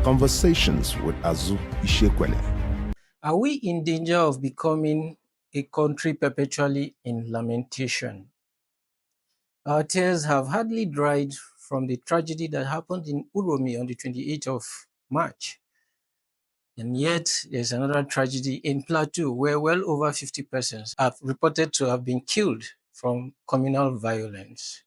Conversations with Azu Ishekwele. Are we in danger of becoming a country perpetually in lamentation? Our tears have hardly dried from the tragedy that happened in Uromi on the 28th of March. And yet, there's another tragedy in Plateau where well over 50 persons are reported to have been killed from communal violence.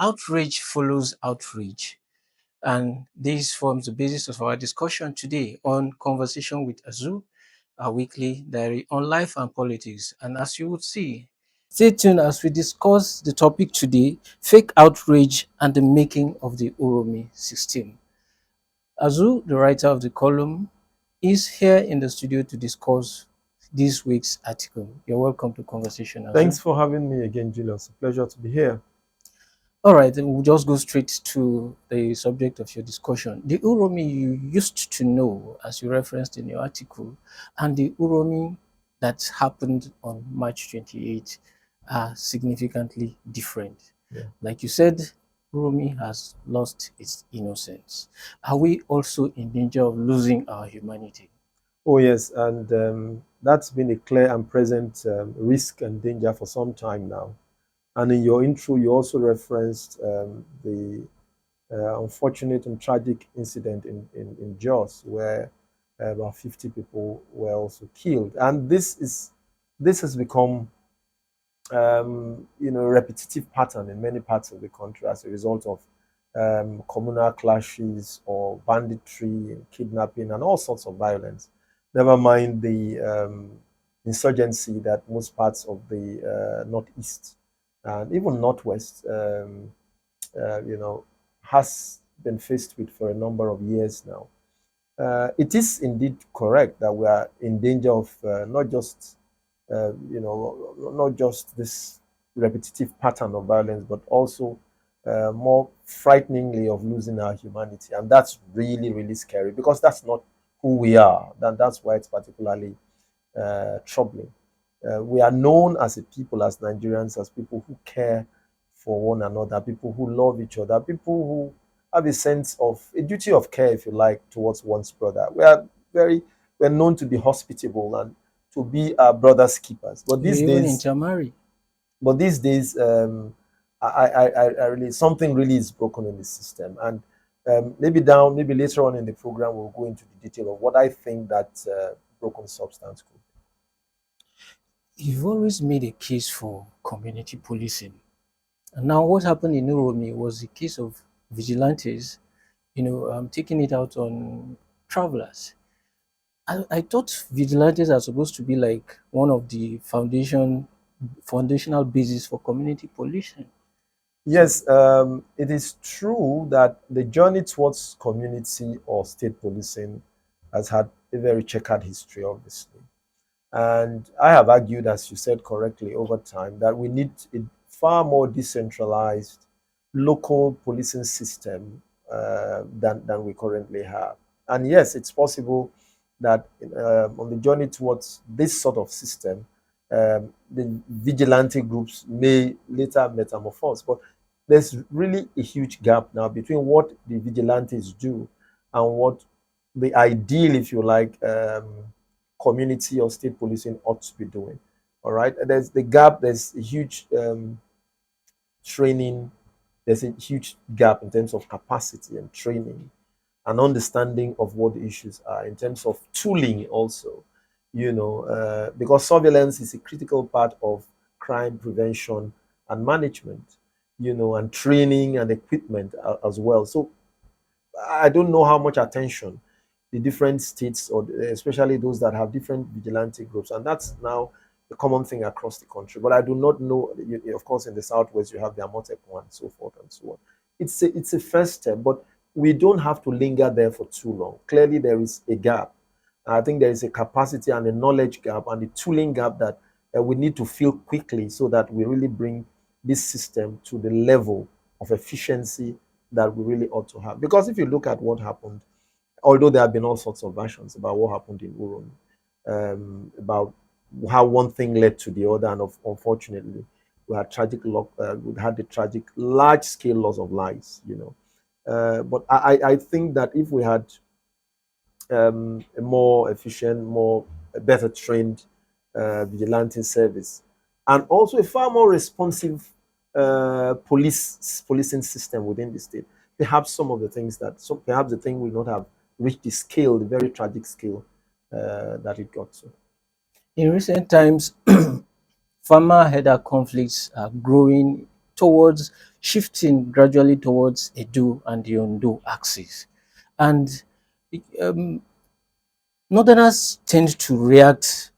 Outrage follows outrage. And this forms the basis of our discussion today on Conversation with Azu, our weekly diary on life and politics. And as you would see, stay tuned as we discuss the topic today, fake outrage and the making of the Uromi system. Azu, the writer of the column, is here in the studio to discuss this week's article. You're welcome to Conversation, Azu. Thanks for having me again, Julius. A pleasure to be here. All right, then we'll just go straight to the subject of your discussion. The Uromi you used to know, as you referenced in your article, and the Uromi that happened on March 28th are significantly different. Yeah. Like you said, Uromi has lost its innocence. Are we also in danger of losing our humanity? Oh, yes, and that's been a clear and present risk and danger for some time now. And in your intro, you also referenced the unfortunate and tragic incident in Jos, where about 50 people were also killed. And this has become a repetitive pattern in many parts of the country as a result of communal clashes or banditry and kidnapping and all sorts of violence. Never mind the insurgency that most parts of the Northeast and even Northwest, has been faced with for a number of years now. It is indeed correct that we are in danger of not just this repetitive pattern of violence, but also more frighteningly of losing our humanity. And that's really, really scary because that's not who we are. That's why it's particularly troubling. We are known as a people, as Nigerians, as people who care for one another, people who love each other, people who have a sense of a duty of care, if you like, towards one's brother. We're known to be hospitable and to be our brother's keepers. But these even days, intermarry. But these days, I really something really is broken in the system, and maybe later on in the program we'll go into the detail of what I think that broken substance could be. You've always made a case for community policing. And now what happened in Uromi was a case of vigilantes, taking it out on travelers. I thought vigilantes are supposed to be like one of the foundational basis for community policing. Yes, it is true that the journey towards community or state policing has had a very checkered history, obviously. And I have argued, as you said correctly, over time that we need a far more decentralized local policing system than we currently have. And yes, it's possible that on the journey towards this sort of system, the vigilante groups may later metamorphose. But there's really a huge gap now between what the vigilantes do and what the ideal, if you like, community or state policing ought to be doing. All right, there's the gap. There's a huge training. There's a huge gap in terms of capacity and training and understanding of what the issues are in terms of tooling also, because surveillance is a critical part of crime prevention and management, and training and equipment as well. So I don't know how much attention the different states, or especially those that have different vigilante groups, and that's now a common thing across the country. But I do not know, of course, in the Southwest, you have the Amotekun and so forth and so on. It's a first step, but we don't have to linger there for too long. Clearly, there is a gap. I think there is a capacity and a knowledge gap and a tooling gap that we need to fill quickly so that we really bring this system to the level of efficiency that we really ought to have. Because if you look at what happened, although there have been all sorts of versions about what happened in Uromi, about how one thing led to the other, and unfortunately, we had the tragic large-scale loss of lives. But I think that if we had a more efficient, a better trained vigilante service, and also a far more responsive policing system within the state. Perhaps some of the things perhaps the thing will not have reached the scale, the very tragic scale that it got to. In recent times, farmer-herder conflicts are growing towards shifting gradually towards a do and the undo axis. And um, northerners tend to react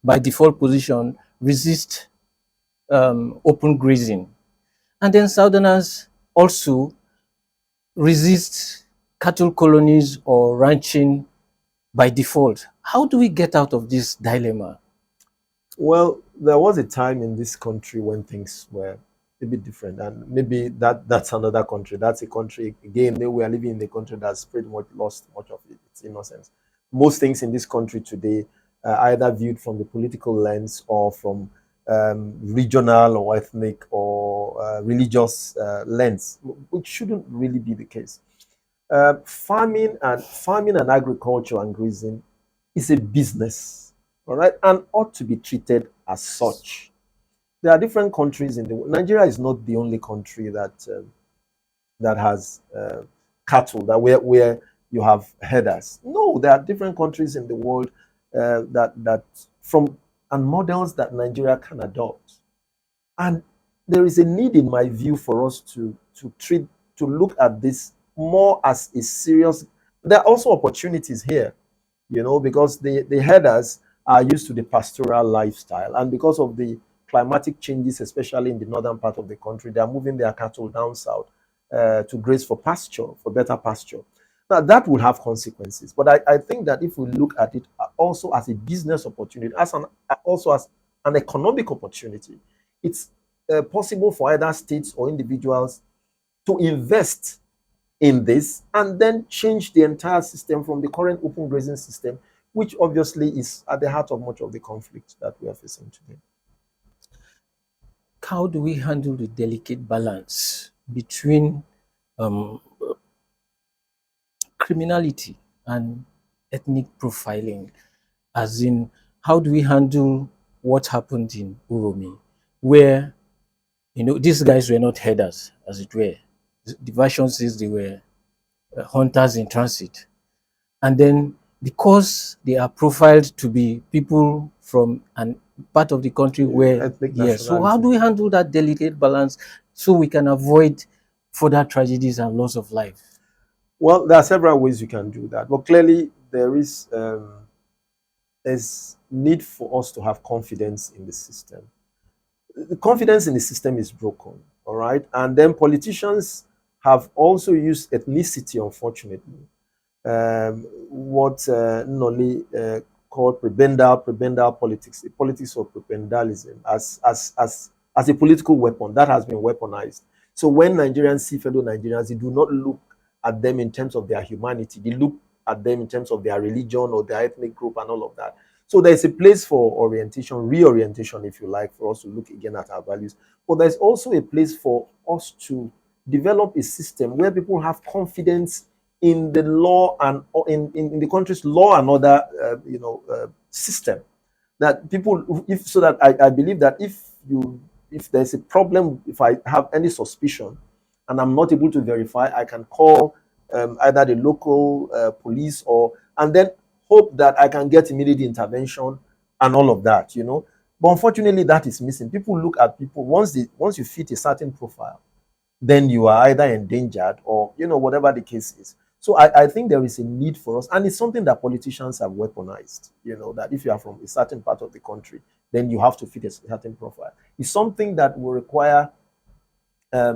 by default position, resist open grazing. And then southerners also resist cattle colonies or ranching by default. How do we get out of this dilemma? Well, there was a time in this country when things were a bit different, and maybe that's another country. That's a country again. We are living in a country that's pretty much lost much of its innocence. Most things in this country today are either viewed from the political lens or from regional or ethnic or religious lens, which shouldn't really be the case. Farming and agriculture and grazing is a business, all right, and ought to be treated as such. There are different countries in the world. Nigeria is not the only country that has cattle where you have herders. No, there are different countries in the world that from and models that Nigeria can adopt. And there is a need, in my view, for us to look at this more as a serious. There are also opportunities here, because the herders are used to the pastoral lifestyle, and because of the climatic changes, especially in the northern part of the country, they are moving their cattle down south to graze for better pasture. Now, that will have consequences, but I think that if we look at it also as a business opportunity, also as an economic opportunity, it's possible for either states or individuals to invest in this and then change the entire system from the current open grazing system, which obviously is at the heart of much of the conflict that we are facing today. How do we handle the delicate balance between criminality and ethnic profiling? As in, how do we handle what happened in Uromi, where these guys were not herders, as it were. The version says they were hunters in transit, and then because they are profiled to be people from an part of the country where, yes. So how do we handle that delicate balance so we can avoid further tragedies and loss of life? Well, there are several ways you can do that, but clearly there's need for us to have confidence in the system. The confidence in the system is broken, all right? And then politicians have also used ethnicity, unfortunately, what Noli called prebendal politics, the politics of prebendalism, as a political weapon that has been weaponized. So when Nigerians see fellow Nigerians, they do not look at them in terms of their humanity. They look at them in terms of their religion or their ethnic group and all of that. So there's a place for reorientation, if you like, for us to look again at our values. But there's also a place for us to develop a system where people have confidence in the law and in the country's law and order, system. That people, I believe that if there's a problem, if I have any suspicion and I'm not able to verify, I can call either the local police and then hope that I can get immediate intervention and all of that, But unfortunately, that is missing. People look at people, once you fit a certain profile, then you are either endangered or, whatever the case is. So I think there is a need for us, and it's something that politicians have weaponized, that if you are from a certain part of the country, then you have to fit a certain profile. It's something that will require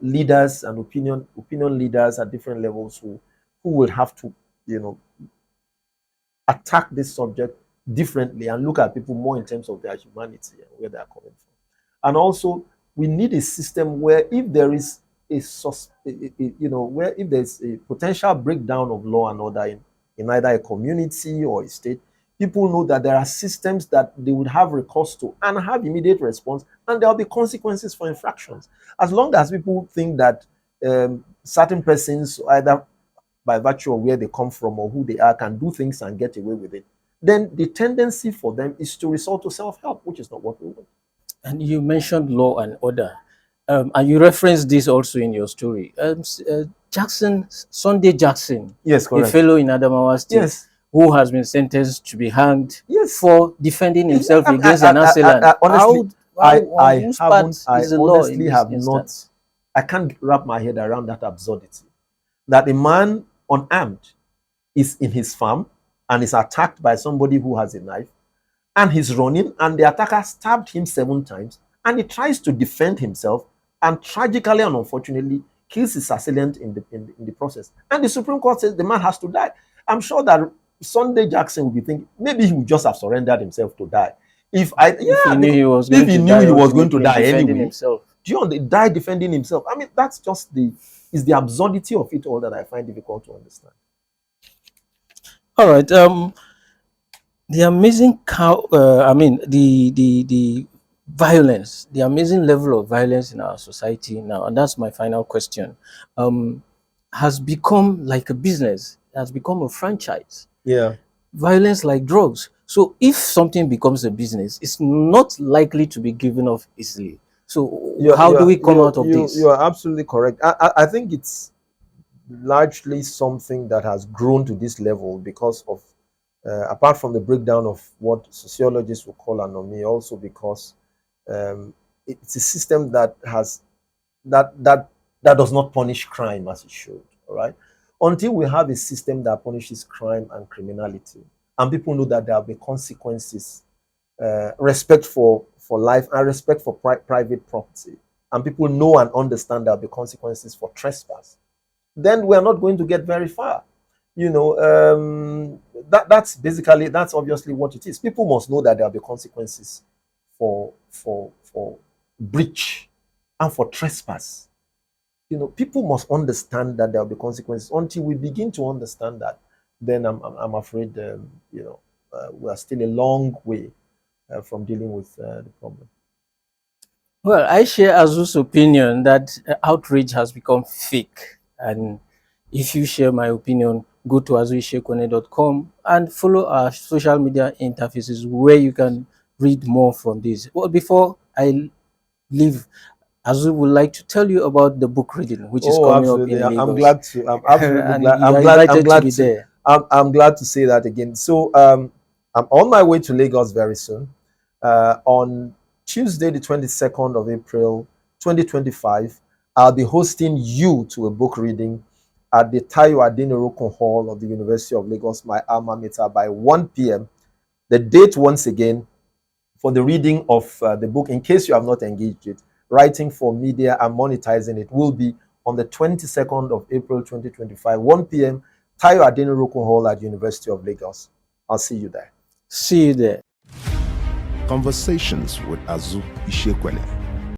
leaders and opinion leaders at different levels who will have to, attack this subject differently and look at people more in terms of their humanity and where they are coming from. And also, we need a system where if there is where if there's a potential breakdown of law and order in either a community or a state, people know that there are systems that they would have recourse to and have immediate response, and there will be consequences for infractions. As long as people think that certain persons, either by virtue of where they come from or who they are, can do things and get away with it, then the tendency for them is to resort to self-help, which is not what we want. And you mentioned law and order, and you referenced this also in your story. Sunday Jackson, Yes, a correct. fellow in Adamawa State, Yes. who has been sentenced to be hanged Yes. for defending himself against an Esanland. Honestly, I honestly in have this not. instance? I can't wrap my head around that absurdity. That a man unarmed is in his farm and is attacked by somebody who has a knife, and he's running, and the attacker stabbed him 7 times, and he tries to defend himself, and tragically and unfortunately kills his assailant in the process. And the Supreme Court says the man has to die. I'm sure that Sunday Jackson will be thinking maybe he would just have surrendered himself to die. If he knew he was going to die anyway. Himself. Do you die defending himself? I mean, that's just the absurdity of it all that I find difficult to understand. All right. The amazing the violence, the amazing level of violence in our society now, and that's my final question, has become like a business, has become a franchise. Yeah. Violence like drugs. So if something becomes a business, it's not likely to be given up easily. So how do we come out of this? You are absolutely correct. I think it's largely something that has grown to this level because of, apart from the breakdown of what sociologists would call anomy, also because it's a system that has that does not punish crime as it should. All right, until we have a system that punishes crime and criminality, and people know that there will be consequences, respect for life and respect for private property, and people know and understand there will be consequences for trespass, then we are not going to get very far. You know, that's obviously what it is. People must know that there will be consequences for breach and for trespass. You know, people must understand that there will be consequences. Until we begin to understand that, then I'm afraid, we are still a long way from dealing with the problem. Well, I share Azu's opinion that outrage has become fake. And if you share my opinion, go to azuishekwene.com and follow our social media interfaces where you can read more from this. Well, before I leave, Azu would like to tell you about the book reading, which is coming up in Lagos. I'm glad to. I'm absolutely glad. I'm glad to say that again. So I'm on my way to Lagos very soon. On Tuesday, the 22nd of April, 2025, I'll be hosting you to a book reading at the Tayo Adenorokun Hall of the University of Lagos, my alma mater, by 1 p.m. The date, once again, for the reading of the book, in case you have not engaged it, Writing for Media and Monetizing It, will be on the 22nd of April, 2025, 1 p.m., Tayo Adenorokun Hall at University of Lagos. I'll see you there. See you there. Conversations with Azu Ishekwene.